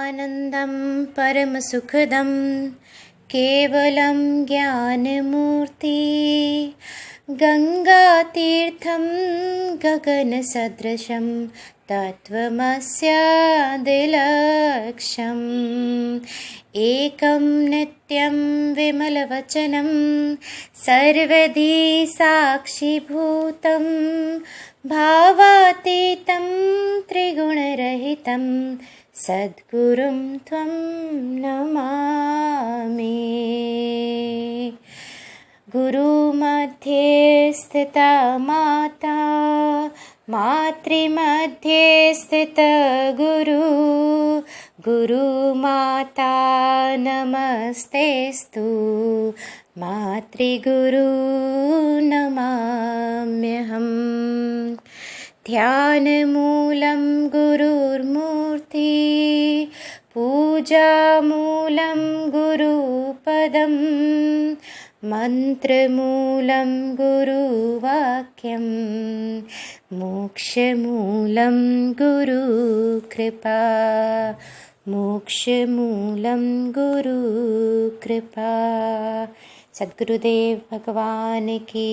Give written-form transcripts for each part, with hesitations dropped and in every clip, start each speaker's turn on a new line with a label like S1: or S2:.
S1: सच्चिदानन्दं परमसुखदं केवलं ज्ञानमूर्ति गङ्गातीर्थं गगनसदृशं तत्त्वमस्यादिलक्ष्यम् एकं नित्यं विमलवचनं सर्वधी साक्षिभूतं भावातीतं त्रिगुणरहितं सद्गुरुं त्वं नमामि। गुरुमध्ये स्थिता माता मातृमध्ये स्थित गुरुमाता नमस्तेस्तु मातृगुरु नमाम्यहम्। ध्यानमूलं गुरुर्मूर्ति पूजामूलं गुरुपदं मन्त्रमूलं गुरुवाक्यं मोक्षमूलं गुरुकृपा मोक्षमूलं गुरुकृपा। सद्गुरुदेव भगवान की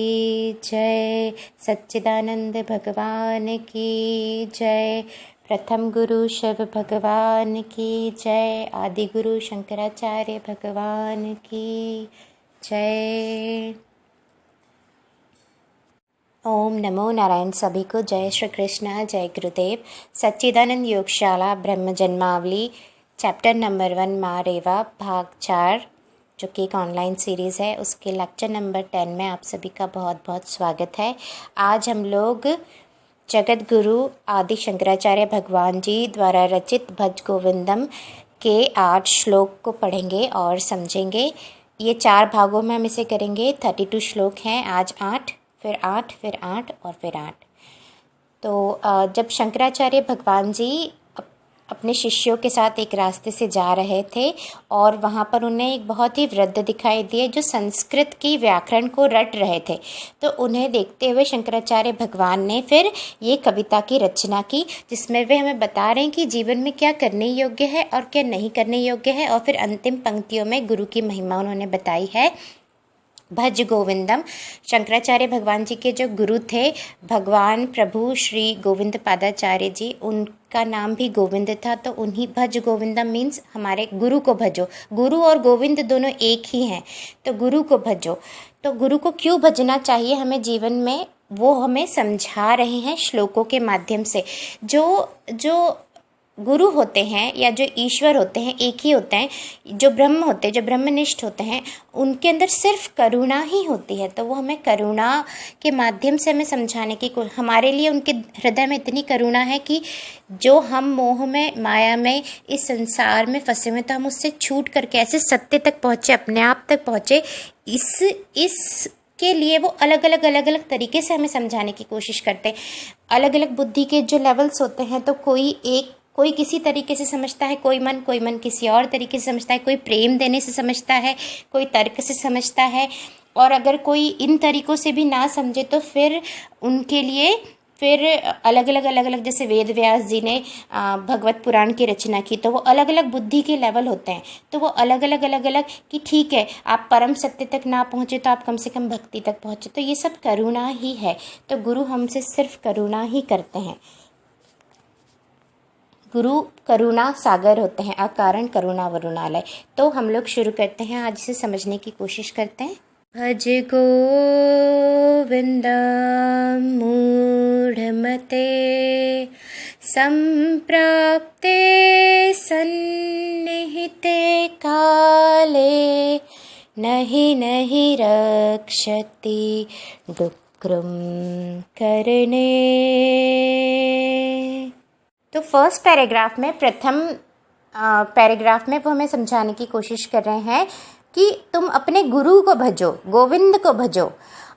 S1: जय, सच्चिदानंद भगवान की जय, प्रथम गुरु शिव भगवान की जय, आदि गुरु शंकराचार्य भगवान की जय। ओम नमो नारायण। सभी को जय श्री कृष्ण, जय गुरुदेव। सच्चिदानंद योगशाला ब्रह्म जन्मावली चैप्टर नंबर 1 माँ रेवा भाग 4 जो कि एक ऑनलाइन सीरीज़ है, उसके लेक्चर नंबर 10 में आप सभी का बहुत बहुत स्वागत है। आज हम लोग जगत गुरु आदि शंकराचार्य भगवान जी द्वारा रचित भज गोविंदम के 8 श्लोक को पढ़ेंगे और समझेंगे। ये 4 भागों में हम इसे करेंगे। 32 श्लोक हैं। आज 8, फिर 8, फिर 8 और फिर 8। तो जब शंकराचार्य भगवान जी अपने शिष्यों के साथ एक रास्ते से जा रहे थे और वहाँ पर उन्हें एक बहुत ही वृद्ध दिखाई दिए जो संस्कृत की व्याकरण को रट रहे थे। तो उन्हें देखते हुए शंकराचार्य भगवान ने फिर ये कविता की रचना की, जिसमें वे हमें बता रहे हैं कि जीवन में क्या करने योग्य है और क्या नहीं करने योग्य है। और फिर अंतिम पंक्तियों में गुरु की महिमा उन्होंने बताई है। भज गोविंदम, शंकराचार्य भगवान जी के जो गुरु थे भगवान प्रभु श्री गोविंद पादाचार्य जी, उनका नाम भी गोविंद था। तो उन्हीं भज गोविंदम मीन्स हमारे गुरु को भजो। गुरु और गोविंद दोनों एक ही हैं, तो गुरु को भजो। तो गुरु को क्यों भजना चाहिए हमें जीवन में, वो हमें समझा रहे हैं श्लोकों के माध्यम से। जो गुरु होते हैं या जो ईश्वर होते हैं एक ही होते हैं। जो ब्रह्म होते हैं, जो ब्रह्मनिष्ठ होते हैं, उनके अंदर सिर्फ करुणा ही होती है। तो वो हमें करुणा के माध्यम से हमें समझाने की, हमारे लिए उनके हृदय में इतनी करुणा है कि जो हम मोह में, माया में, इस संसार में फंसे हुए, तो हम उससे छूट करके ऐसे सत्य तक पहुँचे, अपने आप तक पहुँचे। इस के लिए वो अलग अलग तरीके से हमें समझाने की कोशिश करते हैं। अलग अलग बुद्धि के जो लेवल्स होते हैं, तो कोई किसी तरीके से समझता है, कोई मन किसी और तरीके से समझता है, कोई प्रेम देने से समझता है, कोई तर्क से समझता है। और अगर कोई इन तरीकों से भी ना समझे तो फिर उनके लिए फिर अलग अलग जैसे वेद व्यास जी ने भगवत पुराण की रचना की, तो वो अलग अलग बुद्धि के लेवल होते हैं। तो वो अलग अलग कि ठीक है, आप परम सत्य तक ना पहुँचे तो आप कम से कम भक्ति तक पहुँचे। तो ये सब करुणा ही है। तो गुरु हमसे सिर्फ करुणा ही करते हैं। गुरु करुणा सागर होते हैं, अकारण करुणा वरुणालय। तो हम लोग शुरू करते हैं, आज इसे समझने की कोशिश करते हैं। भज गोविंदम मूढ़मते संप्राप्ते सन्निहिते काले नहि रक्षति डुक्रुम करणे। तो फर्स्ट पैराग्राफ में, प्रथम पैराग्राफ में वो हमें समझाने की कोशिश कर रहे हैं कि तुम अपने गुरु को भजो, गोविंद को भजो।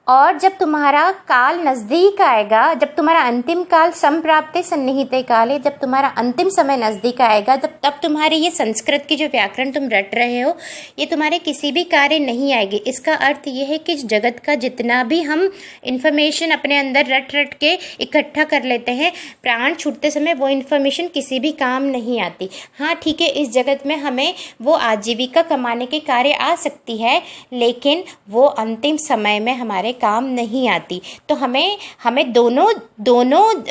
S1: और जब तुम्हारा काल नज़दीक आएगा, जब तुम्हारा अंतिम काल संप्राप्ते सन्निहिते काले, जब तुम्हारा अंतिम समय नज़दीक आएगा, तब तुम्हारी ये संस्कृत की जो व्याकरण तुम रट रहे हो ये तुम्हारे किसी भी कार्य नहीं आएगी। इसका अर्थ ये है कि जगत का जितना भी हम इन्फॉर्मेशन अपने अंदर रट रट के इकट्ठा कर लेते हैं, प्राण छूटते समय वो इन्फॉर्मेशन किसी भी काम नहीं आती। हाँ ठीक है, इस जगत में हमें वो आजीविका कमाने के कार्य आ सकती है, लेकिन वो अंतिम समय में हमारे काम नहीं आती। तो हमें दोनों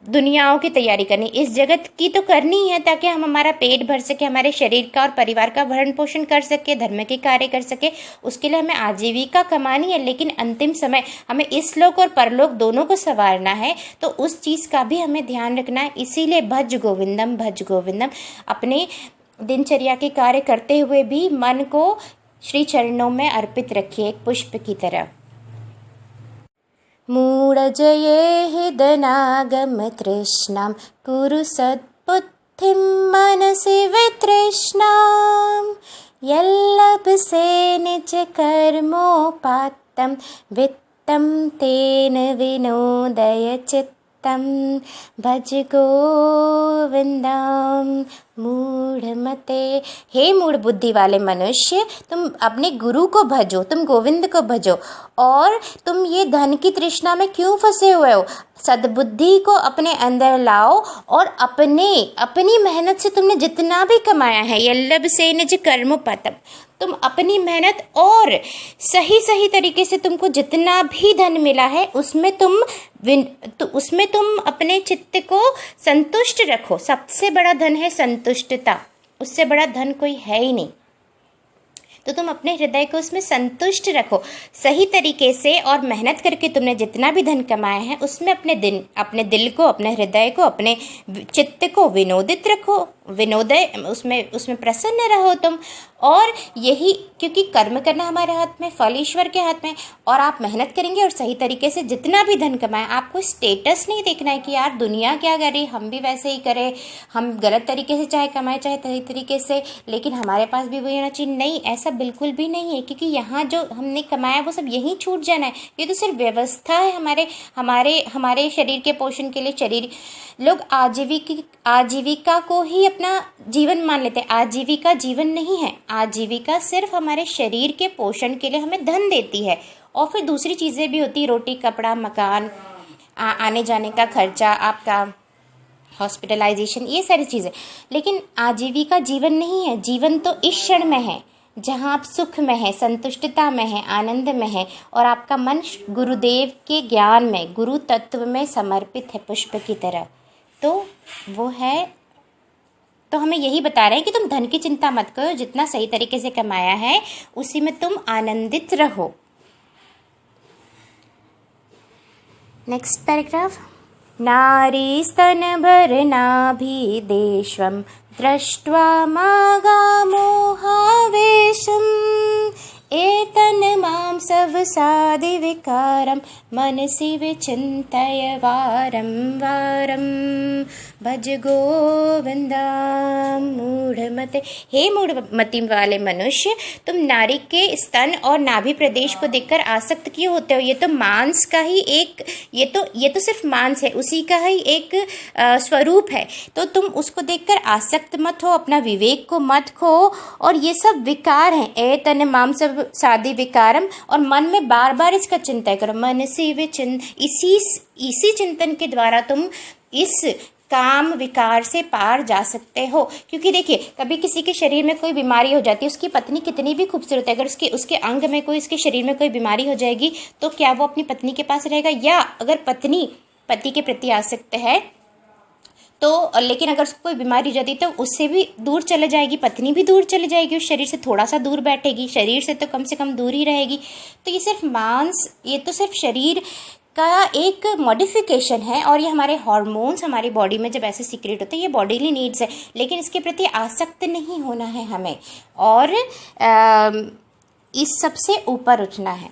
S1: दुनियाओं की तैयारी करनी। इस जगत की तो करनी है ताकि हम हमारा पेट भर सके, हमारे शरीर का और परिवार का भरण पोषण कर सके, धर्म के कार्य कर सके, उसके लिए हमें आजीविका कमानी है। लेकिन अंतिम समय हमें इस लोक और परलोक दोनों को संवारना है, तो उस चीज़ का भी हमें ध्यान रखना है। इसीलिए भज गोविंदम भज गोविंदम, अपने दिनचर्या के कार्य करते हुए भी मन को श्री चरणों में अर्पित रखिए, एक पुष्प की तरह। मूढजये हृदनागम तृष्णां कुरु सत्बुद्धिं मनसि वितृष्णां, यल्लभसे निज कर्मोपात्तं वित्तं तेन विनोदय चित्तं, भज गोविंदम मूढ़मते। हे मूढ़ बुद्धि वाले मनुष्य, तुम अपने गुरु को भजो, तुम गोविंद को भजो। और तुम ये धन की तृष्णा में क्यों फंसे हुए हो? सद्बुद्धि को अपने अंदर लाओ और अपनी मेहनत से तुमने जितना भी कमाया है, यल्लभ से निज कर्मोपातम, तुम अपनी मेहनत और सही तरीके से तुमको जितना भी धन मिला है उसमें तुम अपने चित्त को संतुष्ट रखो। सबसे बड़ा धन है संतुष्टता, उससे बड़ा धन कोई है ही नहीं। तो तुम अपने हृदय को उसमें संतुष्ट रखो सही तरीके से, और मेहनत करके तुमने जितना भी धन कमाया है उसमें अपने दिल को, अपने हृदय को, अपने चित्त को विनोदित रखो, विनोदय उसमें प्रसन्न रहो तुम। और यही, क्योंकि कर्म करना हमारे हाथ में, फल ईश्वर के हाथ में, और आप मेहनत करेंगे और सही तरीके से जितना भी धन कमाएं, आपको स्टेटस नहीं देखना है कि यार दुनिया क्या कर रही, हम भी वैसे ही करें, हम गलत तरीके से चाहे कमाएं चाहे सही तरीके से, लेकिन हमारे पास भी वही होना चाहिए। नहीं, ऐसा बिल्कुल भी नहीं है, क्योंकि यहाँ जो हमने कमाया वो सब यहीं छूट जाना है। ये तो सिर्फ व्यवस्था है हमारे शरीर के पोषण के लिए। शरीर लोग आजीविका को ही अपना जीवन मान लेते हैं। आजीविका जीवन नहीं है। आजीविका सिर्फ हमारे शरीर के पोषण के लिए हमें धन देती है, और फिर दूसरी चीज़ें भी होती, रोटी कपड़ा मकान, आने जाने का खर्चा, आपका हॉस्पिटलाइजेशन, ये सारी चीज़ें। लेकिन आजीविका जीवन नहीं है। जीवन तो इस क्षण में है जहाँ आप सुख में है, संतुष्टता में है, आनंद में है, और आपका मन गुरुदेव के ज्ञान में, गुरु तत्व में समर्पित है पुष्प की तरह। तो वो है, तो हमें यही बता रहे हैं कि तुम धन की चिंता मत करो, जितना सही तरीके से कमाया है उसी में तुम आनंदित रहो। Next paragraph. नारी स्तनभरनाभिदेशं दृष्ट्वा मागामोहावेशम्, एतन्मां सवसादिविकारं मनसि विचिन्तय वारं वारं, भज गोविंदम मूढ़मते। हे मूढ़मति वाले मनुष्य, तुम नारी के स्तन और नाभि प्रदेश को देखकर आसक्त क्यों होते हो? ये तो मांस का ही एक, ये तो सिर्फ मांस है, उसी का ही एक स्वरूप है। तो तुम उसको देखकर आसक्त मत हो, अपना विवेक को मत खो। और ये सब विकार हैं, एतन माम सब सादि विकारम, और मन में बार बार इसका चिंतन करो। मन से इसी चिंतन के द्वारा तुम इस काम विकार से पार जा सकते हो। क्योंकि देखिए, कभी किसी के शरीर में कोई बीमारी हो जाती है, उसकी पत्नी कितनी भी खूबसूरत है, अगर उसके अंग में कोई, उसके शरीर में कोई बीमारी हो जाएगी तो क्या वो अपनी पत्नी के पास रहेगा? या अगर पत्नी पति के प्रति आसक्त है तो, लेकिन अगर उसको कोई बीमारी हो जाती तो उससे भी दूर चले जाएगी, पत्नी भी दूर चली जाएगी, उस शरीर से थोड़ा सा दूर बैठेगी, शरीर से तो कम से कम दूर ही रहेगी। तो ये सिर्फ मांस, ये तो सिर्फ शरीर का एक मॉडिफिकेशन है, और ये हमारे हार्मोन्स हमारी बॉडी में जब ऐसे सीक्रेट होते हैं, ये बॉडीली नीड्स है, लेकिन इसके प्रति आसक्त नहीं होना है हमें, और इस सबसे ऊपर उठना है।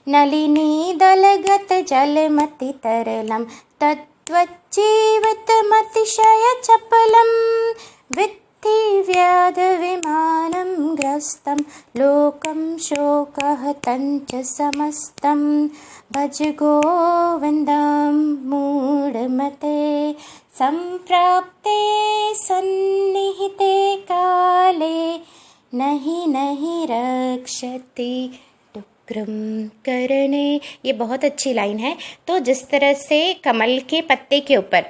S1: नलिनी दलगत जलमति तरलम तत्त्वज्जीवितमतिशय चपलम, वित्ति व्याध विमानं ग्रह समस्तं लोकं शोकहतं च समस्तं भज गोविन्दं मूढमते सम्प्राप्ते सन्निहिते काले नहीं नहीं रक्षति टुक्रम करणे। ये बहुत अच्छी लाइन है। तो जिस तरह से कमल के पत्ते के ऊपर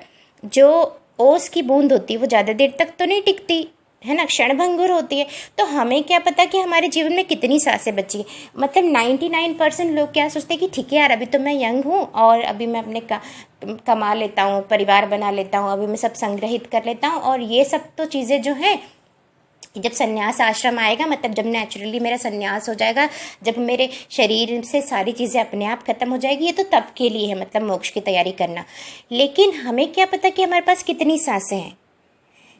S1: जो ओस की बूंद होती है वो ज़्यादा देर तक तो नहीं टिकती है ना, क्षणभंगुर होती है, तो हमें क्या पता कि हमारे जीवन में कितनी सांसें बची। मतलब 99% लोग क्या सोचते हैं कि ठीक है यार, अभी तो मैं यंग हूँ और अभी मैं अपने कमा लेता हूँ, परिवार बना लेता हूँ, अभी मैं सब संग्रहित कर लेता हूँ, और ये सब तो चीज़ें जो हैं जब संन्यास आश्रम आएगा, मतलब जब नेचुरली मेरा संन्यास हो जाएगा, जब मेरे शरीर से सारी चीज़ें अपने आप खत्म हो जाएगी, ये तो तब के लिए है, मतलब मोक्ष की तैयारी करना। लेकिन हमें क्या पता कि हमारे पास कितनी सांसें हैं।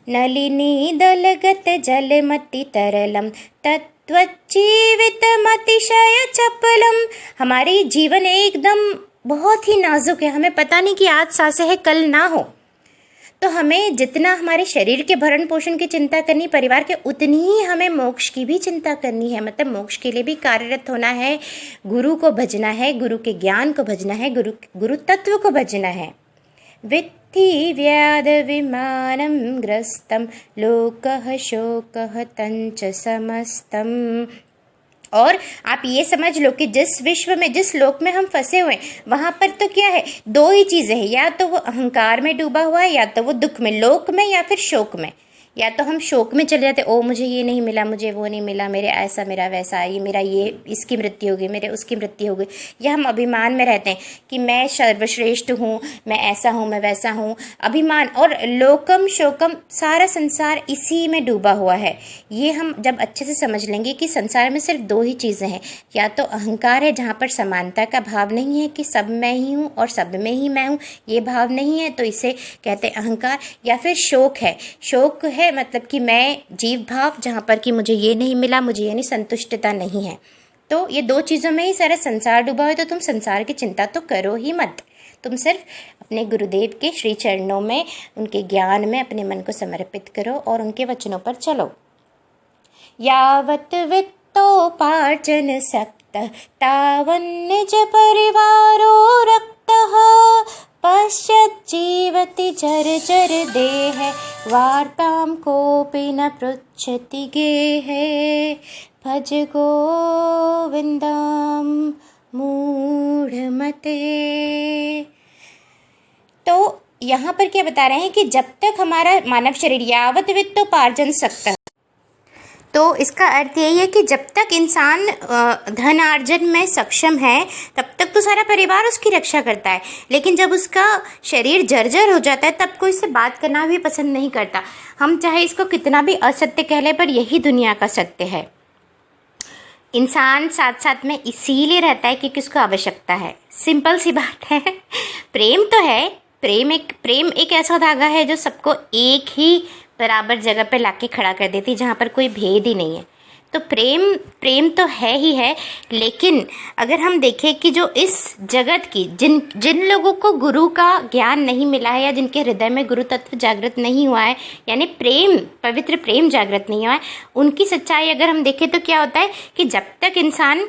S1: नलिनी दलगत जलमति तरलम तत्त्वजीवितमतिशय चपलम। हमारी जीवन एकदम बहुत ही नाजुक है, हमें पता नहीं कि आज सांसें है कल ना हो। तो हमें जितना हमारे शरीर के भरण पोषण की चिंता करनी, परिवार के, उतनी ही हमें मोक्ष की भी चिंता करनी है। मतलब मोक्ष के लिए भी कार्यरत होना है, गुरु को भजना है, गुरु के ज्ञान को भजना है, गुरु तत्व को भजना है। वित्ति व्याध विमानं ग्रस्तं लोकः शोकः तंच समस्तं। और आप ये समझ लो कि जिस विश्व में, जिस लोक में हम फंसे हुए हैं, वहाँ पर तो क्या है, दो ही चीज़ें हैं, या तो वो अहंकार में डूबा हुआ है, या तो वो दुख में, लोक में या फिर शोक में। या तो हम शोक में चले जाते, ओ मुझे ये नहीं मिला, मुझे वो नहीं मिला, मेरे ऐसा मेरा वैसा, ये मेरा ये, इसकी मृत्यु हो गई, मेरे उसकी मृत्यु हो गई। या हम अभिमान में रहते हैं कि मैं सर्वश्रेष्ठ हूँ, मैं ऐसा हूँ, मैं वैसा हूँ। अभिमान और लोकम शोकम, सारा संसार इसी में डूबा हुआ है। ये हम जब अच्छे से समझ लेंगे कि संसार में सिर्फ दो ही चीज़ें हैं, या तो अहंकार है जहाँ पर समानता का भाव नहीं है कि सब मैं ही हूँ और सब में ही मैं हूँ, ये भाव नहीं है तो इसे कहते हैं अहंकार। या फिर शोक है, शोक है मतलब कि मैं जीव भाव, जहाँ पर कि मुझे ये नहीं मिला, मुझे ये नहीं, संतुष्टता नहीं है। तो ये दो चीज़ों में ही सारा संसार डूबा है। तो तुम संसार की चिंता तो करो ही मत, तुम सिर्फ अपने गुरुदेव के श्री चरणों में, उनके ज्ञान में अपने मन को समर्पित करो और उनके वचनों पर चलो। यावत् वित्तोपार्जन सक्तः तावन्निज परिवारो रक्तः पश्यज्जीवति जर्जर देह वार्तां कोऽपि न पृच्छति गेहे भज गोविन्दं मूढमते। तो यहाँ पर क्या बता रहे हैं कि जब तक हमारा मानव शरीर यावत वित्तोपार्जन सकता, तो इसका अर्थ यही है कि जब तक इंसान धन अर्जन में सक्षम है तब तक तो सारा परिवार उसकी रक्षा करता है। लेकिन जब उसका शरीर जर्जर हो जाता है तब कोई इससे बात करना भी पसंद नहीं करता। हम चाहे इसको कितना भी असत्य कह लें, पर यही दुनिया का सत्य है। इंसान साथ साथ में इसीलिए रहता है क्योंकि उसको आवश्यकता है। सिंपल सी बात है। प्रेम तो है, प्रेम एक ऐसा धागा है जो सबको एक ही बराबर जगह पे लाके खड़ा कर देती, जहाँ पर कोई भेद ही नहीं है। तो प्रेम तो है ही है। लेकिन अगर हम देखें कि जो इस जगत की जिन लोगों को गुरु का ज्ञान नहीं मिला है, या जिनके हृदय में गुरु तत्व जागृत नहीं हुआ है, यानी पवित्र प्रेम जागृत नहीं हुआ है, उनकी सच्चाई अगर हम देखें तो क्या होता है कि जब तक इंसान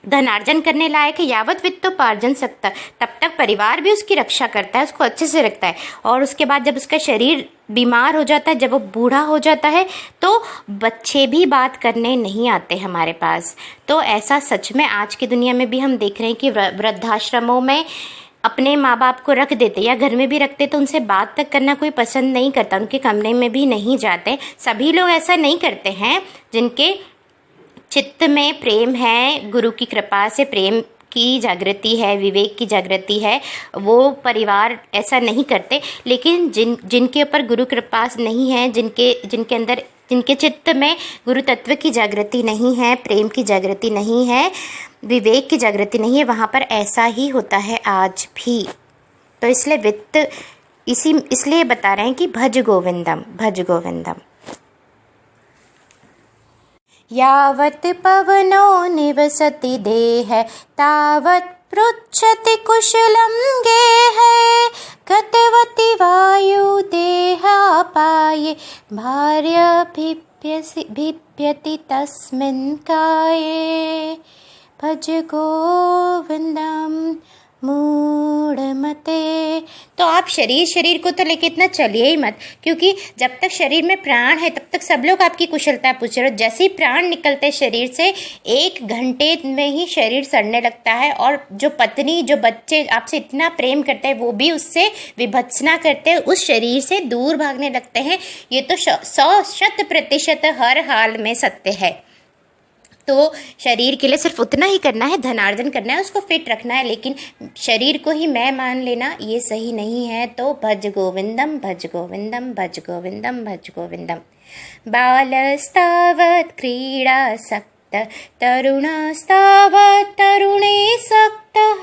S1: धनार्जन करने लायक है, यावत वित्तोपार्जन सकता, तब तक परिवार भी उसकी रक्षा करता है, उसको अच्छे से रखता है। और उसके बाद जब उसका शरीर बीमार हो जाता है, जब वो बूढ़ा हो जाता है, तो बच्चे भी बात करने नहीं आते हमारे पास। तो ऐसा सच में आज की दुनिया में भी हम देख रहे हैं कि वृद्धाश्रमों में अपने माँ बाप को रख देते या घर में भी रखते तो उनसे बात तक करना कोई पसंद नहीं करता, उनके कमरे में भी नहीं जाते। सभी लोग ऐसा नहीं करते हैं। जिनके चित्त में प्रेम है, गुरु की कृपा से प्रेम की जागृति है, विवेक की जागृति है, वो परिवार ऐसा नहीं करते। लेकिन जिनके ऊपर गुरु कृपा नहीं है, जिनके अंदर, जिनके चित्त में गुरु तत्व की जागृति नहीं है, प्रेम की जागृति नहीं है, विवेक की जागृति नहीं है, वहाँ पर ऐसा ही होता है आज भी। तो इसलिए बता रहे हैं कि भज गोविंदम, भज गोविंदम। यावत् पवनो निवसति देह तावत् पृच्छति कुशलं गेह गतवति वायु देहापाये भार्याभिप्रायेषु बिभ्यति तस्मिन् काये भज गोविंदम मूढ़मते। तो आप शरीर को तो लेके इतना चलिए ही मत, क्योंकि जब तक शरीर में प्राण है तब तक सब लोग आपकी कुशलता पूछ रहे हो। जैसे ही प्राण निकलते हैं शरीर से 1 घंटे में ही शरीर सड़ने लगता है, और जो पत्नी जो बच्चे आपसे इतना प्रेम करते हैं वो भी उससे विभत्सना करते हैं, उस शरीर से दूर भागने लगते हैं। ये तो 100% हर हाल में सत्य है। तो शरीर के लिए सिर्फ उतना ही करना है, धनार्जन करना है, उसको फिट रखना है, लेकिन शरीर को ही मैं मान लेना ये सही नहीं है। तो भज गोविंदम भज गोविंदम भज गोविंदम भज गोविंदम। बालस्तावत् क्रीडासक्त तरुणस्तावत् तरुणीसक्तः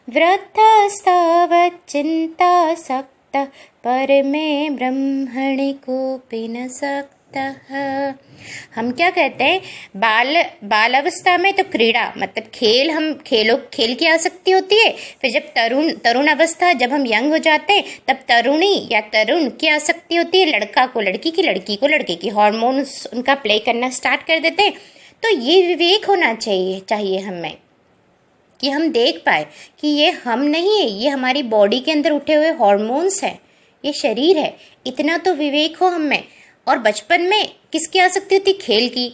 S1: वृद्धस्तावत् चिन्तासक्तः परमे ब्रह्मणि कोऽपि न सक्तः। हम क्या कहते हैं, बाल अवस्था में तो क्रीड़ा मतलब खेल की आसक्ति होती है। फिर जब तरुण अवस्था, जब हम यंग हो जाते हैं तब तरुणी या तरुण की आसक्ति होती है। लड़का को लड़की की, लड़की को लड़के की, हार्मोन्स उनका प्ले करना स्टार्ट कर देते हैं। तो ये विवेक होना चाहिए हमें, कि हम देख पाए कि ये हम नहीं है, ये हमारी बॉडी के अंदर उठे हुए हार्मोन्स है, ये शरीर है। इतना तो विवेक हो हमें। और बचपन में किसकी आसक्ति होती, खेल की।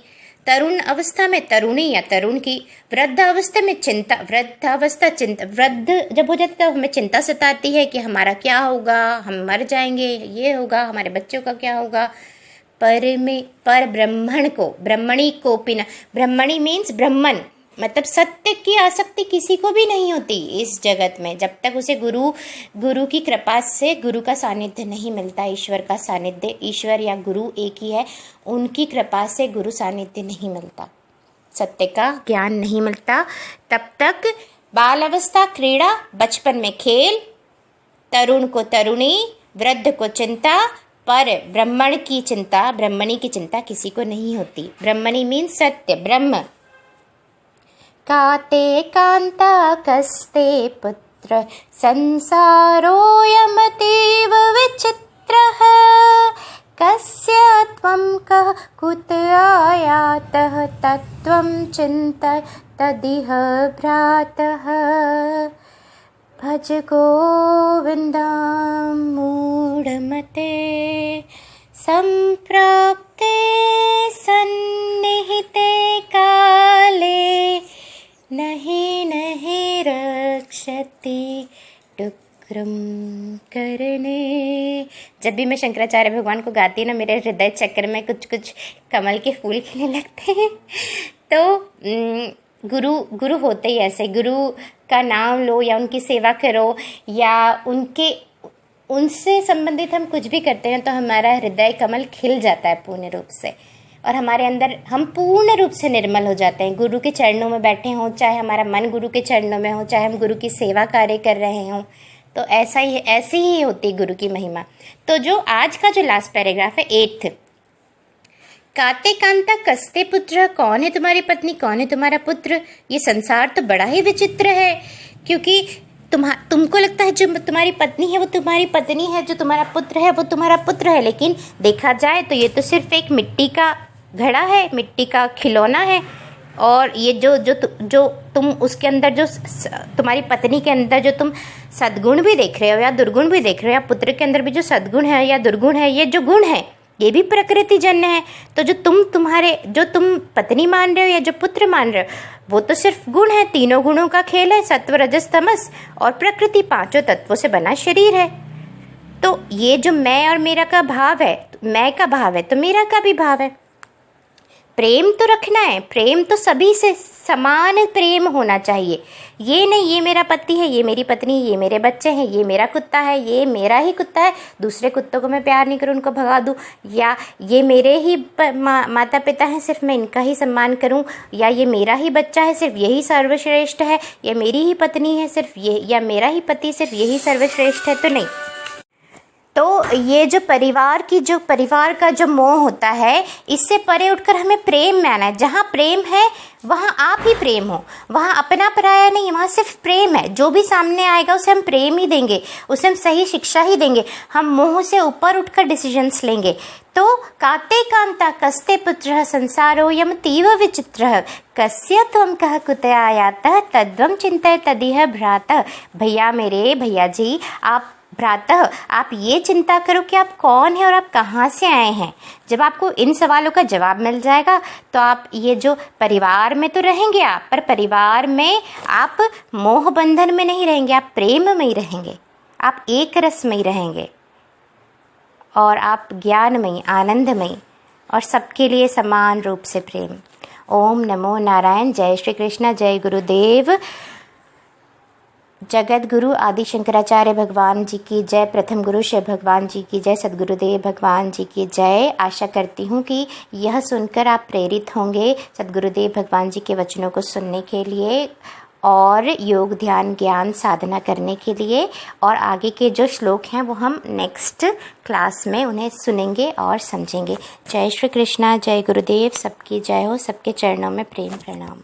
S1: तरुण अवस्था में तरुणी या तरुण की। वृद्ध अवस्था में चिंता, वृद्ध जब हो जाता है तो हमें चिंता सताती है कि हमारा क्या होगा, हम मर जाएंगे, ये होगा, हमारे बच्चों का क्या होगा। पर ब्रह्मण को, ब्रह्मणी को पिना, ब्रह्मणी मीन्स ब्रह्मन, मतलब सत्य की आसक्ति किसी को भी नहीं होती इस जगत में, जब तक उसे गुरु की कृपा से गुरु का सानिध्य नहीं मिलता। ईश्वर का सानिध्य, ईश्वर या गुरु एक ही है, उनकी कृपा से गुरु सानिध्य नहीं मिलता, सत्य का ज्ञान नहीं मिलता। तब तक बाल अवस्था क्रीड़ा, बचपन में खेल, तरुण को तरुणी, वृद्ध को चिंता, पर ब्रह्मण की चिंता, ब्रह्मणी की चिंता किसी को नहीं होती। ब्रह्मणी मीन्स सत्य, ब्रह्म। काते कांता कस्ते पुत्र संसारोऽयमतीव विचित्रः कस्य त्वं कः कुत आयातः तत्त्वं चिन्तय तदिह भ्रातः भज गोविन्दं मूढमते सम्प्राप्ते सन्निहिते काले नहीं रक्षति टुक्रम करने। जब भी मैं शंकराचार्य भगवान को गाती ना, मेरे हृदय चक्र में कुछ कुछ कमल के फूल खिलने लगते हैं। तो गुरु होते ही ऐसे, गुरु का नाम लो या उनकी सेवा करो या उनसे संबंधित हम कुछ भी करते हैं तो हमारा हृदय कमल खिल जाता है पूर्ण रूप से, और हमारे अंदर हम पूर्ण रूप से निर्मल हो जाते हैं। गुरु के चरणों में बैठे हों, चाहे हमारा मन गुरु के चरणों में हो, चाहे हम गुरु की सेवा कार्य कर रहे हों, तो ऐसी ही होती गुरु की महिमा। तो जो आज का जो लास्ट पैराग्राफ है 8th, काते कांता कस्ते पुत्र, कौन है तुम्हारी पत्नी, कौन है तुम्हारा पुत्र। ये संसार तो बड़ा ही विचित्र है, क्योंकि तुमको लगता है जो तुम्हारी पत्नी है वो तुम्हारी पत्नी है, जो तुम्हारा पुत्र है वो तुम्हारा पुत्र है, लेकिन देखा जाए तो ये तो सिर्फ एक मिट्टी का घड़ा है, मिट्टी का खिलौना है। और ये जो तुम उसके अंदर, जो तुम्हारी पत्नी के अंदर जो तुम सद्गुण भी देख रहे हो या दुर्गुण भी देख रहे हो, या पुत्र के अंदर भी जो सद्गुण है या दुर्गुण है, ये जो गुण है ये भी प्रकृति जन्य है। तो जो तुम पत्नी मान रहे हो या जो पुत्र मान रहे हो, वो तो सिर्फ गुण है, तीनों गुणों का खेल है, सत्व रजस तमस और प्रकृति, 5 तत्वों से बना शरीर है। तो ये जो मैं और मेरा का भाव है, मैं का भाव है तो मेरा का भी भाव है। प्रेम तो रखना है, प्रेम तो सभी से समान प्रेम होना चाहिए। ये नहीं ये मेरा पति है, ये मेरी पत्नी, ये मेरे बच्चे हैं, ये मेरा कुत्ता है, ये मेरा ही कुत्ता है, दूसरे कुत्तों को मैं प्यार नहीं करूँ, उनको भगा दूँ, या ये मेरे ही माता पिता हैं, सिर्फ मैं इनका ही सम्मान करूँ, या ये मेरा ही बच्चा है, सिर्फ यही सर्वश्रेष्ठ है, या मेरी ही पत्नी है सिर्फ ये, या मेरा ही पति सिर्फ यही सर्वश्रेष्ठ है। तो नहीं। तो ये जो परिवार का जो मोह होता है, इससे परे उठकर हमें प्रेम में आना है। जहाँ प्रेम है वहाँ आप ही प्रेम हो, वहाँ अपना पराया नहीं, वहाँ सिर्फ प्रेम है। जो भी सामने आएगा उसे हम प्रेम ही देंगे, उसे हम सही शिक्षा ही देंगे, हम मोह से ऊपर उठकर डिसीजंस लेंगे। तो काते कांता कस्ते पुत्रः संसारो यम तीव विचित्रः कस्य त्वं कः कुतया आयातः तद्वं चिन्तय तदिह भ्रातः। भैया जी, आप भ्रातः, आप ये चिंता करो कि आप कौन हैं और आप कहाँ से आए हैं। जब आपको इन सवालों का जवाब मिल जाएगा तो आप ये जो परिवार में तो रहेंगे आप, पर परिवार में आप मोह बंधन में नहीं रहेंगे, आप प्रेम में ही रहेंगे, आप एक रस में ही रहेंगे और आप ज्ञानमयी, आनंदमयी और सबके लिए समान रूप से प्रेम। ओम नमो नारायण। जय श्री कृष्ण। जय गुरुदेव। जगत गुरु आदि शंकराचार्य भगवान जी की जय। प्रथम गुरु शिव भगवान जी की जय। सद्गुरुदेव भगवान जी की जय। आशा करती हूँ कि यह सुनकर आप प्रेरित होंगे सद्गुरुदेव भगवान जी के वचनों को सुनने के लिए और योग ध्यान ज्ञान साधना करने के लिए। और आगे के जो श्लोक हैं वो हम नेक्स्ट क्लास में उन्हें सुनेंगे और समझेंगे। जय श्री कृष्णा। जय गुरुदेव। सबकी जय हो। सबके चरणों में प्रेम प्रणाम।